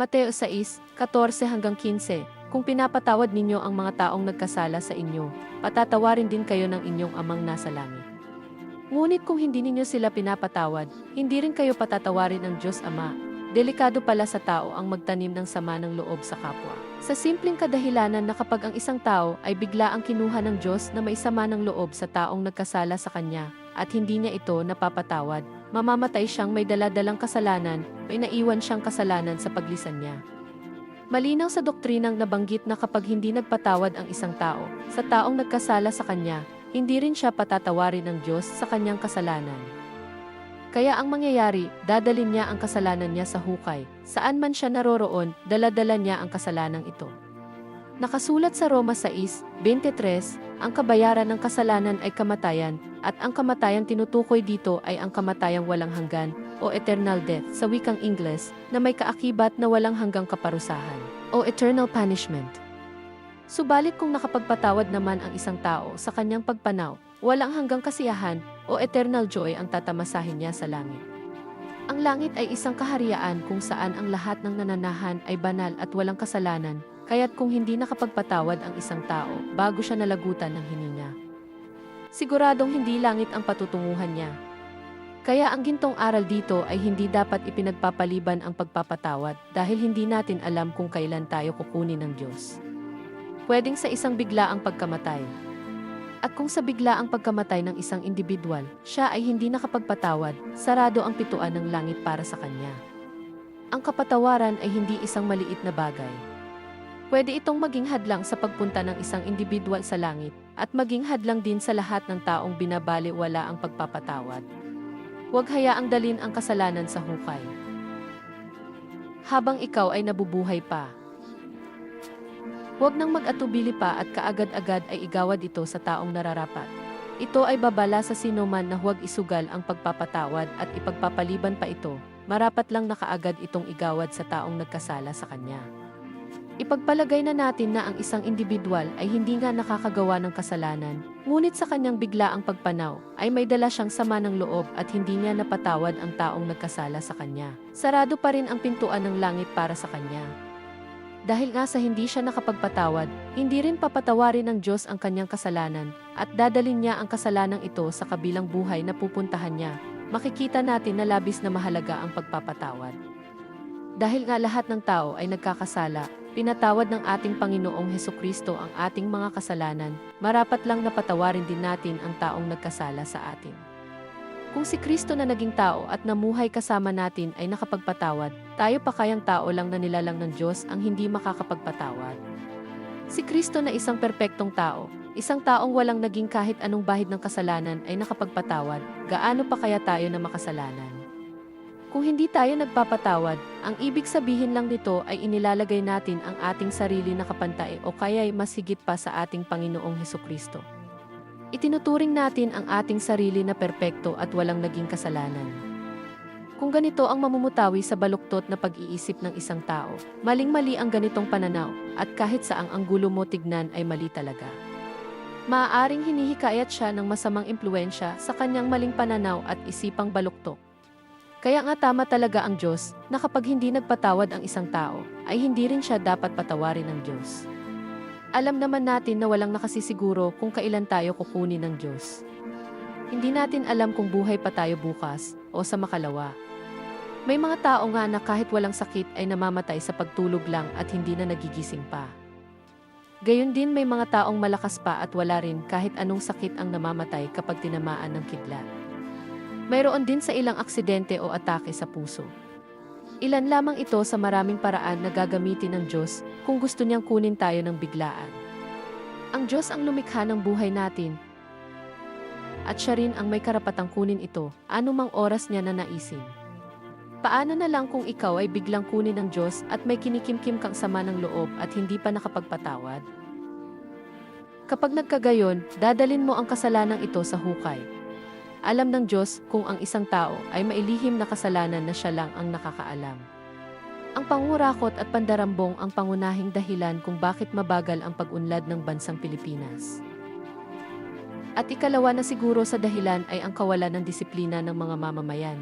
Mateo 6:14-15. Kung pinapatawad ninyo ang mga taong nagkasala sa inyo, patatawarin din kayo ng inyong amang nasa langit. Ngunit kung hindi ninyo sila pinapatawad, hindi rin kayo patatawarin ng Diyos Ama. Delikado pala sa tao ang magtanim ng sama ng loob sa kapwa. Sa simpleng kadahilanan na kapag ang isang tao ay bigla ang kinuha ng Diyos na may sama ng loob sa taong nagkasala sa kanya, at hindi niya ito napapatawad, mamamatay siyang may dala-dalang kasalanan, may naiwan siyang kasalanan sa paglisan niya. Malinaw sa doktrinang nabanggit na kapag hindi nagpatawad ang isang tao sa taong nagkasala sa kanya, hindi rin siya patatawarin ng Diyos sa kanyang kasalanan. Kaya ang mangyayari, dadalin niya ang kasalanan niya sa hukay. Saan man siya naroroon, dala-dala niya ang kasalanang ito. Nakasulat sa Roma 6:23, ang kabayaran ng kasalanan ay kamatayan, at ang kamatayang tinutukoy dito ay ang kamatayang walang hanggan, o eternal death sa wikang Ingles, na may kaakibat na walang hanggang kaparusahan, o eternal punishment. Subalit kung nakapagpatawad naman ang isang tao sa kanyang pagpanaw, walang hanggang kasiyahan, o eternal joy ang tatamasahin niya sa langit. Ang langit ay isang kaharian kung saan ang lahat ng nananahan ay banal at walang kasalanan, kaya't kung hindi nakapagpatawad ang isang tao bago siya nalagutan ng hininga, siguradong hindi langit ang patutunguhan niya. Kaya ang gintong aral dito ay hindi dapat ipinagpapaliban ang pagpapatawad dahil hindi natin alam kung kailan tayo kukunin ng Diyos. Pwedeng sa isang biglaang pagkamatay. At kung sa biglaang pagkamatay ng isang individual, siya ay hindi nakapagpatawad, sarado ang pituan ng langit para sa kanya. Ang kapatawaran ay hindi isang maliit na bagay. Pwede itong maging hadlang sa pagpunta ng isang individual sa langit, at maging hadlang din sa lahat ng taong binabaliwala ang pagpapatawad. Huwag hayaang dalin ang kasalanan sa hukay. Habang ikaw ay nabubuhay pa, huwag nang mag-atubili pa at kaagad-agad ay igawad ito sa taong nararapat. Ito ay babala sa sinuman na huwag isugal ang pagpapatawad at ipagpapaliban pa ito, marapat lang na kaagad itong igawad sa taong nagkasala sa kanya. Ipagpalagay na natin na ang isang individual ay hindi nga nakakagawa ng kasalanan, ngunit sa kanyang biglaang pagpanaw ay may dala siyang sama ng loob at hindi niya napatawad ang taong nagkasala sa kanya. Sarado pa rin ang pintuan ng langit para sa kanya. Dahil nga sa hindi siya nakapagpatawad, hindi rin papatawarin ng Diyos ang kanyang kasalanan, at dadalin niya ang kasalanang ito sa kabilang buhay na pupuntahan niya. Makikita natin na labis na mahalaga ang pagpapatawad. Dahil nga lahat ng tao ay nagkakasala, pinatawad ng ating Panginoong Hesukristo ang ating mga kasalanan, marapat lang na patawarin din natin ang taong nagkasala sa atin. Kung si Kristo na naging tao at namuhay kasama natin ay nakapagpatawad, tayo pa kayang tao lang na nilalang ng Diyos ang hindi makakapagpatawad. Si Kristo na isang perpektong tao, isang taong walang naging kahit anong bahid ng kasalanan ay nakapagpatawad, gaano pa kaya tayo na makasalanan? Kung hindi tayo nagpapatawad, ang ibig sabihin lang nito ay inilalagay natin ang ating sarili na kapantay o kaya'y mas higit pa sa ating Panginoong Hesukristo. Itinuturing natin ang ating sarili na perpekto at walang naging kasalanan. Kung ganito ang mamumutawi sa baluktot na pag-iisip ng isang tao, maling-mali ang ganitong pananaw, at kahit saang anggulo mo tignan ay mali talaga. Maaaring hinihikayat siya ng masamang impluensya sa kanyang maling pananaw at isipang baluktok. Kaya nga tama talaga ang Diyos na kapag hindi nagpatawad ang isang tao, ay hindi rin siya dapat patawarin ng Diyos. Alam naman natin na walang nakasisiguro kung kailan tayo kukunin ng Diyos. Hindi natin alam kung buhay pa tayo bukas o sa makalawa. May mga tao nga na kahit walang sakit ay namamatay sa pagtulog lang at hindi na nagigising pa. Gayon din may mga taong malakas pa at wala rin kahit anong sakit ang namamatay kapag tinamaan ng kidlat. Mayroon din sa ilang aksidente o atake sa puso. Ilan lamang ito sa maraming paraan na gagamitin ng Diyos kung gusto niyang kunin tayo ng biglaan. Ang Diyos ang lumikha ng buhay natin, at siya rin ang may karapatang kunin ito, anumang oras niya na naisin. Paano na lang kung ikaw ay biglang kunin ng Diyos at may kinikimkim kang sama ng loob at hindi pa nakapagpatawad? Kapag nagkagayon, dadalin mo ang kasalanang ito sa hukay. Alam ng Diyos kung ang isang tao ay mailihim na kasalanan na siya lang ang nakakaalam. Ang pangurakot at pandarambong ang pangunahing dahilan kung bakit mabagal ang pag-unlad ng bansang Pilipinas. At ikalawa na siguro sa dahilan ay ang kawalan ng disiplina ng mga mamamayan.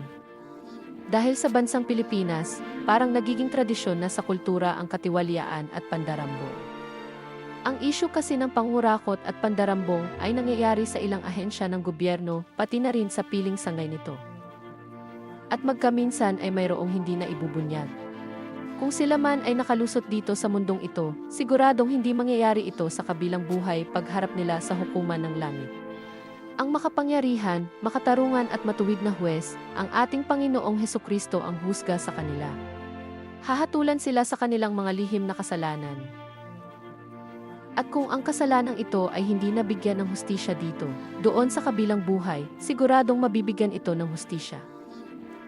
Dahil sa bansang Pilipinas, parang nagiging tradisyon na sa kultura ang katiwalyaan at pandarambong. Ang isyu kasi ng panghurakot at pandarambong ay nangyayari sa ilang ahensya ng gobyerno, pati na rin sa piling sangay nito. At magkaminsan ay mayroong hindi na ibubunyag. Kung sila man ay nakalusot dito sa mundong ito, siguradong hindi mangyayari ito sa kabilang buhay pagharap nila sa hukuman ng langit. Ang makapangyarihan, makatarungan at matuwid na huwes, ang ating Panginoong Hesukristo ang husga sa kanila. Hahatulan sila sa kanilang mga lihim na kasalanan. At kung ang kasalanang ito ay hindi nabigyan ng hustisya dito, doon sa kabilang buhay, siguradong mabibigyan ito ng hustisya.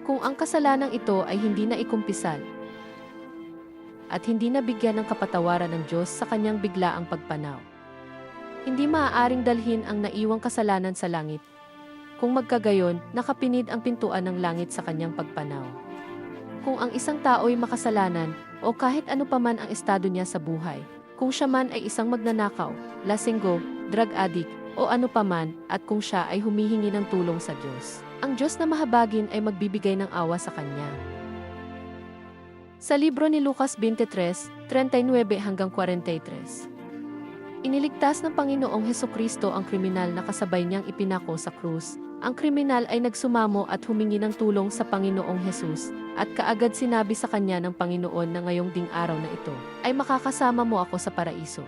Kung ang kasalanang ito ay hindi na ikumpisal, at hindi nabigyan ng kapatawaran ng Diyos sa kanyang biglaang pagpanaw, hindi maaaring dalhin ang naiwang kasalanan sa langit. Kung magkagayon, nakapinid ang pintuan ng langit sa kanyang pagpanaw. Kung ang isang tao'y makasalanan, o kahit ano paman ang estado niya sa buhay, kung siya man ay isang magnanakaw, lasinggo, drug addict, o ano paman, at kung siya ay humihingi ng tulong sa Diyos, ang Diyos na mahabagin ay magbibigay ng awa sa kanya. Sa libro ni Lucas 23:39-43. Iniligtas ng Panginoong Hesukristo ang kriminal na kasabay niyang ipinako sa krus. Ang kriminal ay nagsumamo at humingi ng tulong sa Panginoong Hesus, at kaagad sinabi sa kanya ng Panginoon na ngayong ding araw na ito, ay makakasama mo ako sa paraiso.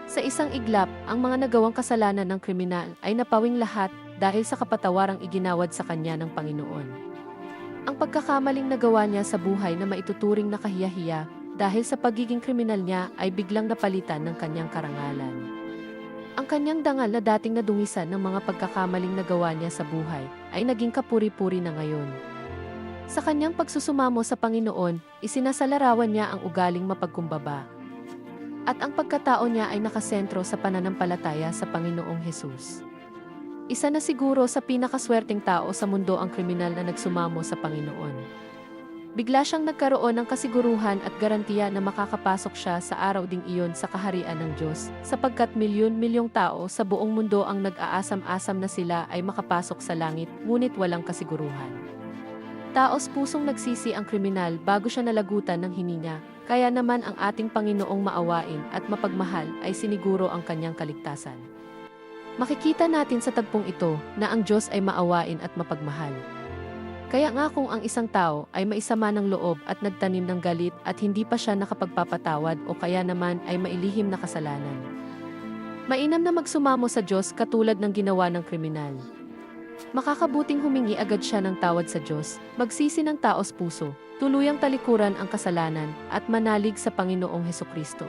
Sa isang iglap, ang mga nagawang kasalanan ng kriminal ay napawing lahat dahil sa kapatawarang iginawad sa kanya ng Panginoon. Ang pagkakamaling nagawa niya sa buhay na maituturing na kahiyahiya, dahil sa pagiging kriminal niya ay biglang napalitan ng kanyang karangalan. Ang kanyang dangal na dating nadungisan ng mga pagkakamaling nagawa niya sa buhay ay naging kapuri-puri na ngayon. Sa kanyang pagsusumamo sa Panginoon, isinasalarawan niya ang ugaling mapagkumbaba. At ang pagkatao niya ay nakasentro sa pananampalataya sa Panginoong Hesus. Isa na siguro sa pinakaswerteng tao sa mundo ang kriminal na nagsumamo sa Panginoon. Bigla siyang nagkaroon ng kasiguruhan at garantiya na makakapasok siya sa araw ding iyon sa kaharian ng Diyos, sapagkat milyon-milyong tao sa buong mundo ang nag-aasam-asam na sila ay makapasok sa langit, ngunit walang kasiguruhan. Taos pusong nagsisi ang kriminal bago siya nalagutan ng hininga, kaya naman ang ating Panginoong maawain at mapagmahal ay siniguro ang kanyang kaligtasan. Makikita natin sa tagpong ito na ang Diyos ay maawain at mapagmahal. Kaya nga kung ang isang tao ay maisama ng loob at nagtanim ng galit at hindi pa siya nakapagpapatawad o kaya naman ay mailihim na kasalanan, mainam na magsumamo sa Diyos katulad ng ginawa ng kriminal. Makakabuting humingi agad siya ng tawad sa Diyos, magsisi ng taos puso, tuluyang talikuran ang kasalanan at manalig sa Panginoong Hesukristo.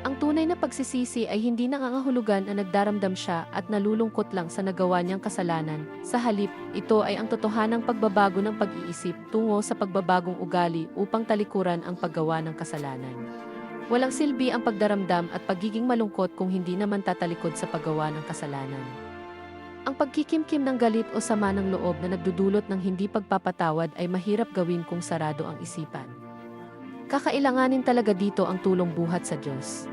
Ang tunay na pagsisisi ay hindi nangangahulugan na nagdaramdam siya at nalulungkot lang sa nagawa niyang kasalanan. Sa halip, ito ay ang totohanang pagbabago ng pag-iisip tungo sa pagbabagong ugali upang talikuran ang paggawa ng kasalanan. Walang silbi ang pagdaramdam at pagiging malungkot kung hindi naman tatalikod sa paggawa ng kasalanan. Ang pagkikimkim ng galit o sama ng loob na nagdudulot ng hindi pagpapatawad ay mahirap gawin kung sarado ang isipan. Kakailanganin talaga dito ang tulong buhat sa Diyos.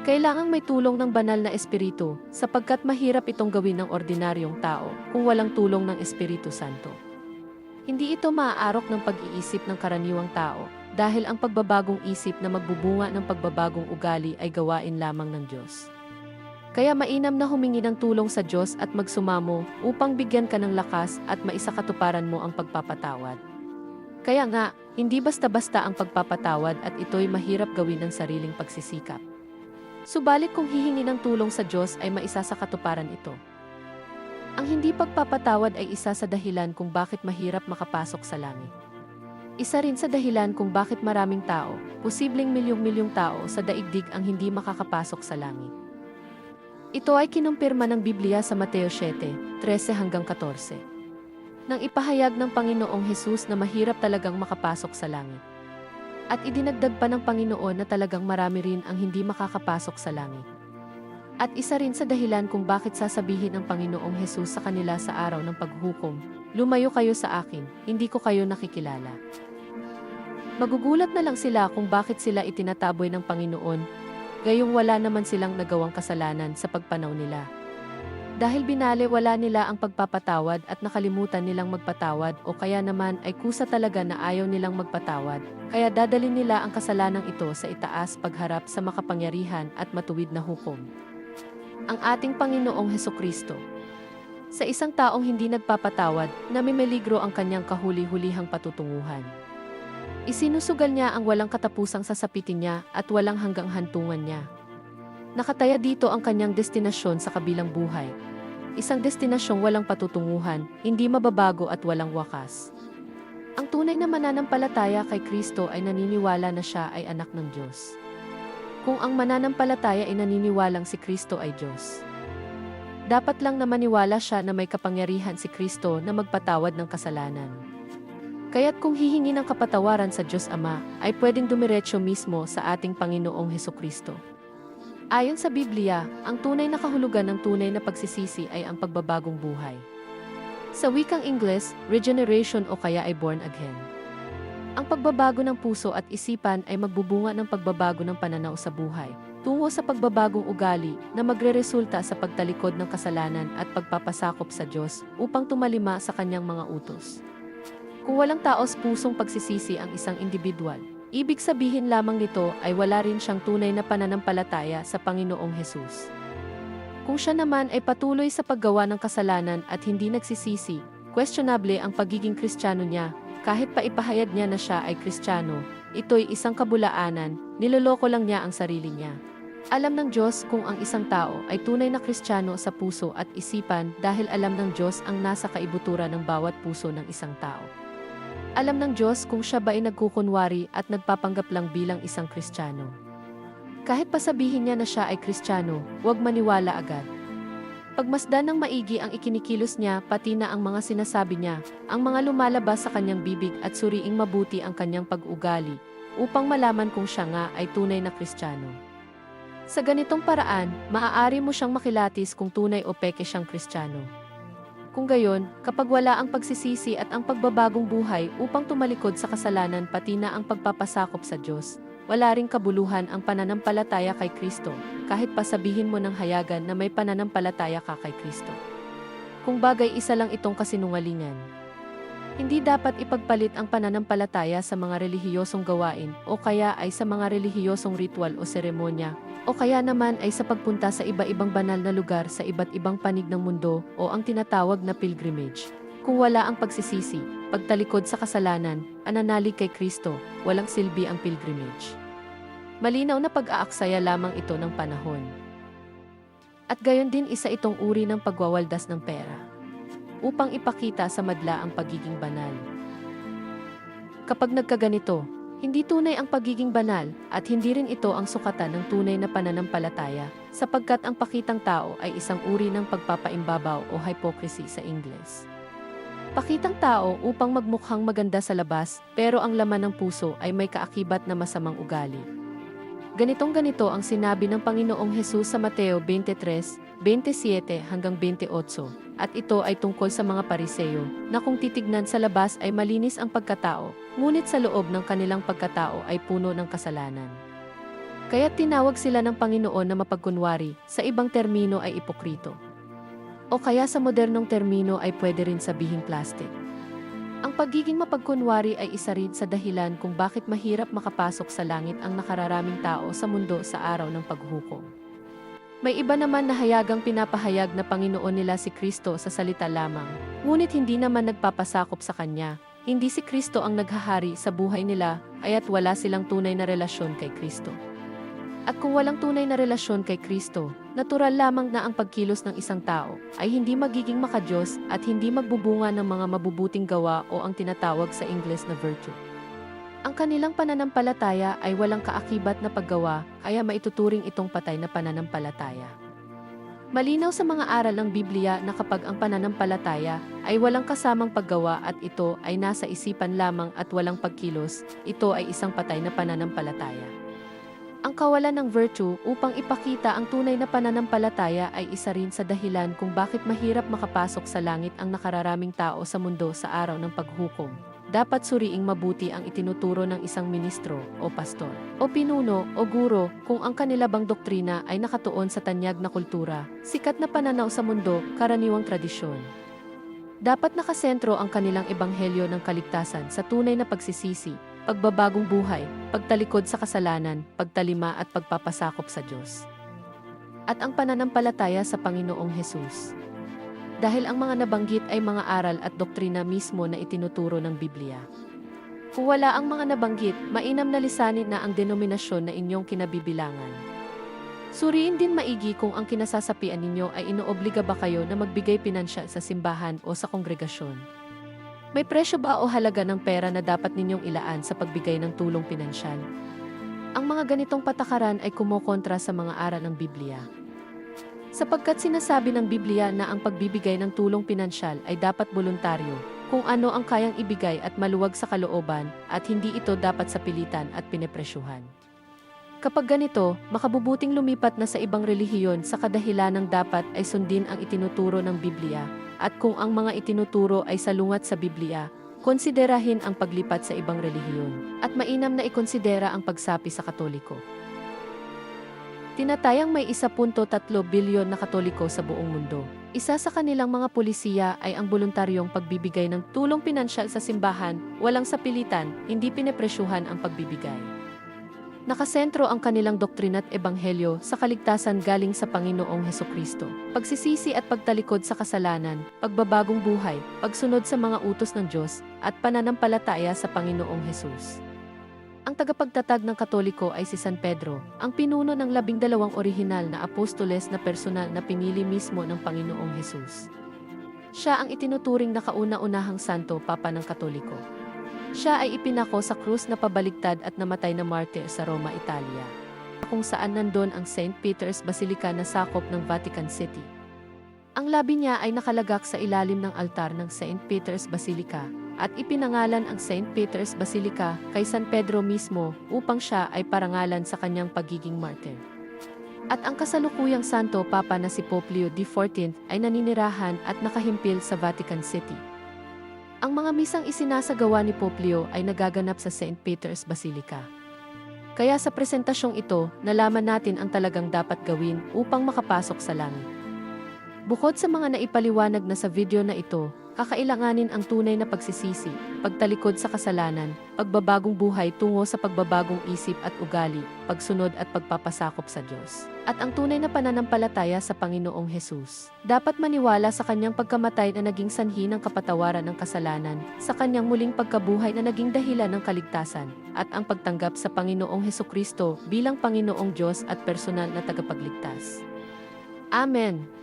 Kailangang may tulong ng banal na Espiritu, sapagkat mahirap itong gawin ng ordinaryong tao kung walang tulong ng Espiritu Santo. Hindi ito maaarok ng pag-iisip ng karaniwang tao, dahil ang pagbabagong isip na magbubunga ng pagbabagong ugali ay gawain lamang ng Diyos. Kaya mainam na humingi ng tulong sa Diyos at magsumamo upang bigyan ka ng lakas at maisakatuparan mo ang pagpapatawad. Kaya nga, hindi basta-basta ang pagpapatawad at ito'y mahirap gawin ng sariling pagsisikap. Subalit kung hihingi ng tulong sa Diyos ay maisasakatuparan ito. Ang hindi pagpapatawad ay isa sa dahilan kung bakit mahirap makapasok sa langit. Isa rin sa dahilan kung bakit maraming tao, posibleng milyong-milyong tao sa daigdig ang hindi makakapasok sa langit. Ito ay kinumpirma ng Biblia sa Mateo 7:13-14. Nang ipahayag ng Panginoong Hesus na mahirap talagang makapasok sa langit. At idinagdag pa ng Panginoon na talagang marami rin ang hindi makakapasok sa langit. At isa rin sa dahilan kung bakit sasabihin ng Panginoong Hesus sa kanila sa araw ng paghukom, "Lumayo kayo sa akin, hindi ko kayo nakikilala." Magugulat na lang sila kung bakit sila itinataboy ng Panginoon, gayong wala naman silang nagawang kasalanan sa pagpanaw nila. Dahil binaliwala nila ang pagpapatawad at nakalimutan nilang magpatawad o kaya naman ay kusa talaga na ayaw nilang magpatawad, kaya dadalhin nila ang kasalanang ito sa itaas pagharap sa makapangyarihan at matuwid na hukom. Ang ating Panginoong Hesukristo. Sa isang taong hindi nagpapatawad, namimeligro ang kanyang kahuli-hulihang patutunguhan. Isinusugal niya ang walang katapusang sasapitin niya at walang hanggang hantungan niya. Nakataya dito ang kanyang destinasyon sa kabilang buhay. Isang destinasyong walang patutunguhan, hindi mababago at walang wakas. Ang tunay na mananampalataya kay Kristo ay naniniwala na siya ay anak ng Diyos. Kung ang mananampalataya ay naniniwalang si Kristo ay Diyos, dapat lang na maniwala siya na may kapangyarihan si Kristo na magpatawad ng kasalanan. Kaya't kung hihingi ng kapatawaran sa Diyos Ama, ay pwedeng dumiretso mismo sa ating Panginoong Hesukristo. Ayon sa Biblia, ang tunay na kahulugan ng tunay na pagsisisi ay ang pagbabagong buhay. Sa wikang Ingles, regeneration o kaya ay born again. Ang pagbabago ng puso at isipan ay magbubunga ng pagbabago ng pananaw sa buhay, tungo sa pagbabagong ugali na magreresulta sa pagtalikod ng kasalanan at pagpapasakop sa Diyos upang tumalima sa kanyang mga utos. Kung walang taos pusong pagsisisi ang isang individual, ibig sabihin lamang nito ay wala rin siyang tunay na pananampalataya sa Panginoong Hesus. Kung siya naman ay patuloy sa paggawa ng kasalanan at hindi nagsisisi, questionable ang pagiging Kristiyano niya, kahit pa ipahayag niya na siya ay Kristiyano, ito'y isang kabulaanan, niloloko lang niya ang sarili niya. Alam ng Diyos kung ang isang tao ay tunay na Kristiyano sa puso at isipan dahil alam ng Diyos ang nasa kaibuturan ng bawat puso ng isang tao. Alam ng Diyos kung siya ba ay nagkukunwari at nagpapanggap lang bilang isang Kristiyano. Kahit pa sabihin niya na siya ay Kristiyano, huwag maniwala agad. Pagmasdan ng maigi ang ikinikilos niya pati na ang mga sinasabi niya, ang mga lumalabas sa kanyang bibig at suriing mabuti ang kanyang pag-ugali, upang malaman kung siya nga ay tunay na Kristiyano. Sa ganitong paraan, maaari mo siyang makilatis kung tunay o peke siyang Kristiyano. Kung gayon, kapag wala ang pagsisisi at ang pagbabagong buhay upang tumalikod sa kasalanan pati na ang pagpapasakop sa Diyos, wala ring kabuluhan ang pananampalataya kay Kristo, kahit pa sabihin mo ng hayagan na may pananampalataya ka kay Kristo. Kung bagay isa lang itong kasinungalingan. Hindi dapat ipagpalit ang pananampalataya sa mga relihiyosong gawain o kaya ay sa mga relihiyosong ritual o seremonya, o kaya naman ay sa pagpunta sa iba-ibang banal na lugar sa iba't ibang panig ng mundo o ang tinatawag na pilgrimage. Kung wala ang pagsisisi, pagtalikod sa kasalanan, ananalig kay Kristo, walang silbi ang pilgrimage. Malinaw na pag-aaksaya lamang ito ng panahon. At gayon din isa itong uri ng pagwawaldas ng pera, upang ipakita sa madla ang pagiging banal. Kapag nagkaganito, hindi tunay ang pagiging banal at hindi rin ito ang sukatan ng tunay na pananampalataya sapagkat ang pakitang tao ay isang uri ng pagpapaimbabaw o hypocrisy sa Ingles. Pakitang tao upang magmukhang maganda sa labas pero ang laman ng puso ay may kaakibat na masamang ugali. Ganitong-ganito ang sinabi ng Panginoong Hesus sa Mateo 23:27 hanggang 28, at ito ay tungkol sa mga Pariseo, na kung titignan sa labas ay malinis ang pagkatao, ngunit sa loob ng kanilang pagkatao ay puno ng kasalanan. Kaya tinawag sila ng Panginoon na mapagkunwari, sa ibang termino ay ipokrito. O kaya sa modernong termino ay pwede rin sabihing plastic. Ang pagiging mapagkunwari ay isa rin sa dahilan kung bakit mahirap makapasok sa langit ang nakararaming tao sa mundo sa araw ng paghukom. May iba naman na hayagang pinapahayag na Panginoon nila si Kristo sa salita lamang, ngunit hindi naman nagpapasakop sa Kanya. Hindi si Kristo ang naghahari sa buhay nila, aya't wala silang tunay na relasyon kay Kristo. At kung walang tunay na relasyon kay Kristo, natural lamang na ang pagkilos ng isang tao ay hindi magiging makadiyos at hindi magbubunga ng mga mabubuting gawa o ang tinatawag sa Ingles na virtue. Ang kanilang pananampalataya ay walang kaakibat na paggawa, kaya maituturing itong patay na pananampalataya. Malinaw sa mga aral ng Biblia na kapag ang pananampalataya ay walang kasamang paggawa at ito ay nasa isipan lamang at walang pagkilos, ito ay isang patay na pananampalataya. Ang kawalan ng virtue upang ipakita ang tunay na pananampalataya ay isa rin sa dahilan kung bakit mahirap makapasok sa langit ang nakararaming tao sa mundo sa araw ng paghukom. dapat suriing mabuti ang itinuturo ng isang ministro o pastor o pinuno o guro kung ang kanila bang doktrina ay nakatuon sa tanyag na kultura, sikat na pananaw sa mundo, karaniwang tradisyon. Dapat nakasentro ang kanilang ebanghelyo ng kaligtasan sa tunay na pagsisisi, pagbabagong buhay, pagtalikod sa kasalanan, pagtalima at pagpapasakop sa Diyos. At ang pananampalataya sa Panginoong Hesus. Dahil ang mga nabanggit ay mga aral at doktrina mismo na itinuturo ng Biblia. Kung wala ang mga nabanggit, mainam na lisanin na ang denominasyon na inyong kinabibilangan. Suriin din maigi kung ang kinasasapian ninyo ay inoobliga ba kayo na magbigay pinansyal sa simbahan o sa kongregasyon. May presyo ba o halaga ng pera na dapat ninyong ilaan sa pagbigay ng tulong pinansyal? Ang mga ganitong patakaran ay kumokontra sa mga aral ng Biblia. Sapagkat sinasabi ng Biblia na ang pagbibigay ng tulong pinansyal ay dapat voluntaryo, kung ano ang kayang ibigay at maluwag sa kalooban, at hindi ito dapat sa pilitan at pinepresyuhan. Kapag ganito, makabubuting lumipat na sa ibang relihiyon sa kadahilanang dapat ay sundin ang itinuturo ng Biblia, at kung ang mga itinuturo ay salungat sa Biblia, konsiderahin ang paglipat sa ibang relihiyon, at mainam na ikonsidera ang pagsapi sa Katoliko. Tinatayang may 1.3 bilyon na Katoliko sa buong mundo. Isa sa kanilang mga polisiya ay ang voluntaryong pagbibigay ng tulong pinansyal sa simbahan, walang sapilitan, hindi pinepresyuhan ang pagbibigay. Nakasentro ang kanilang doktrina at ebanghelyo sa kaligtasan galing sa Panginoong Hesukristo, pagsisisi at pagtalikod sa kasalanan, pagbabagong buhay, pagsunod sa mga utos ng Diyos, at pananampalataya sa Panginoong Hesus. Ang tagapagtatag ng Katoliko ay si San Pedro, ang pinuno ng 12 orihinal na apostoles na personal na pinili mismo ng Panginoong Hesus. Siya ang itinuturing na kauna-unahang santo papa ng Katoliko. Siya ay ipinako sa krus na pabaligtad at namatay na martir sa Roma, Italia, kung saan nandun ang St. Peter's Basilica na sakop ng Vatican City. Ang labi niya ay nakalagak sa ilalim ng altar ng St. Peter's Basilica, at ipinangalan ang St. Peter's Basilica kay San Pedro mismo upang siya ay parangalan sa kanyang pagiging martir. At ang kasalukuyang Santo Papa na si Pope Leo XIV ay naninirahan at nakahimpil sa Vatican City. Ang mga misang isinasagawa ni Pope Leo ay nagaganap sa St. Peter's Basilica. Kaya sa presentasyong ito, nalaman natin ang talagang dapat gawin upang makapasok sa langit. Bukod sa mga naipaliwanag na sa video na ito, kakailanganin ang tunay na pagsisisi, pagtalikod sa kasalanan, pagbabagong buhay tungo sa pagbabagong isip at ugali, pagsunod at pagpapasakop sa Diyos, at ang tunay na pananampalataya sa Panginoong Hesus. Dapat maniwala sa kanyang pagkamatay na naging sanhi ng kapatawaran ng kasalanan, sa kanyang muling pagkabuhay na naging dahilan ng kaligtasan, at ang pagtanggap sa Panginoong Hesukristo bilang Panginoong Diyos at personal na tagapagligtas. Amen.